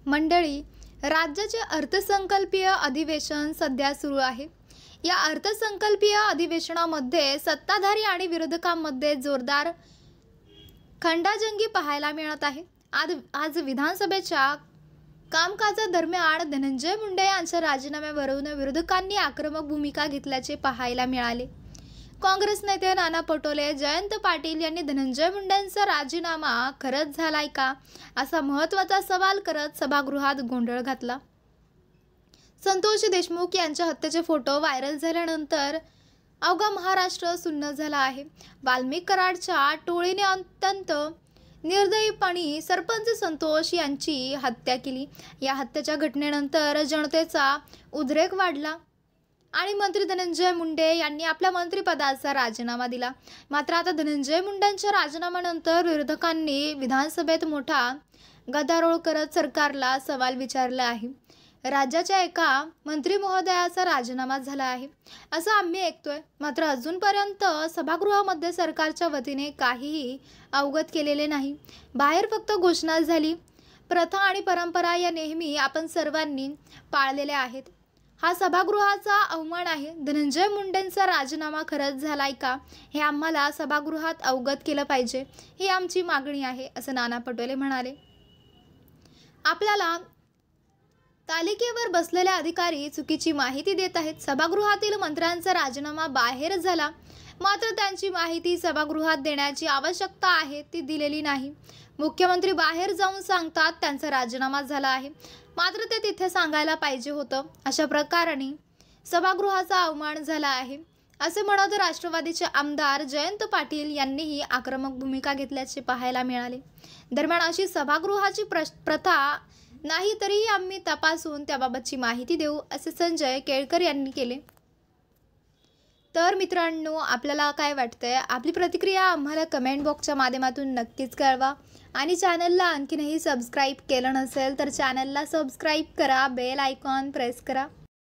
मंडळी, राज्याचे अर्थसंकल्पीय अधिवेशन सध्या सुरू आहे। या अर्थसंकल्पीय अधिवेशनामध्ये सत्ताधारी आणि विरोधकांमध्ये जोरदार खंडाजंगी पाहायला मिळत आहे। आज विधानसभेच्या कामकाजादरम्यान धनंजय मुंडे यांच्या राजीनाम्यावरून विरोधकांनी आक्रमक भूमिका घेतल्याचे पाहायला मिळाले। काँग्रेस नेते नाना पटोले, जयंत पाटील यांनी धनंजय मुंडेंचा राजीनामा खरंच झालाय का असा महत्त्वाचा सवाल करत सभागृहात गोंधळ घातला। संतोष देशमुख यांच्या हत्येचे फोटो व्हायरल झाल्यानंतर अवघा महाराष्ट्र सुन्न झाला आहे। वाल्मिक कराडच्या टोळीने अत्यंत निर्दयीपणे सरपंच संतोष यांची हत्या केली। या हत्येच्या घटनेनंतर जनतेचा उद्रेक वाढला आणि मंत्री धनंजय मुंडे यांनी आपल्या मंत्रिपदाचा राजीनामा दिला। मात्र आता धनंजय मुंडेंच्या राजीनाम्यानंतर विरोधकांनी विधानसभेत मोठा गदारोळ करत सरकारला सवाल विचारला आहे। राज्याच्या एका मंत्री महोदयाचा राजीनामा झाला आहे असं आम्ही ऐकतोय, मात्र अजूनपर्यंत सभागृहामध्ये सरकारच्या वतीने काहीही अवगत केलेले नाही। बाहेर फक्त घोषणा झाली। प्रथा आणि परंपरा या नेहमी आपण सर्वांनी पाळलेल्या आहेत। हा सभागृहाचा अवमान आहे। धनंजय मुंडेंचा राजीनामा खरंच झालाय का हे आम्हाला सभागृहात अवगत केलं पाहिजे, ही आमची मागणी आहे असं नाना पटोले म्हणाले। आपल्याला तालिकेवर बसलेले अधिकारी चुकीची माहिती देत आहेत। सभागृहातील मंत्र्यांचा राजीनामा बाहेर झाला, मात्र त्यांची माहिती सभागृहात देण्याची आवश्यकता आहे ती दिलेली नाही। मुख्यमंत्री बाहेर जाऊन सांगतात त्यांचा राजीनामा झाला आहे, मात्र ते तिथे सांगायला पाहिजे होतं। अशा प्रकारे सभागृहाचा अवमान झाला आहे असे म्हणत राष्ट्रवादीचे आमदार जयंत पाटील यांनीही आक्रमक भूमिका घेतल्याचे पाहायला मिळाले। दरम्यान अशी सभागृहाची प्रथा नाही तरीही आम्ही तपासून त्याबाबतची माहिती देऊ असे संजय केळकर यांनी केले। तर मित्रांनो, आपल्याला काय वाटतंय? आपली प्रतिक्रिया आम्हाला कमेंट बॉक्सच्या माध्यमातून नक्कीच कळवा आणि चॅनलला आणखीनही सबस्क्राईब केलं नसेल तर चॅनलला सबस्क्राईब करा, बेल आयकॉन प्रेस करा।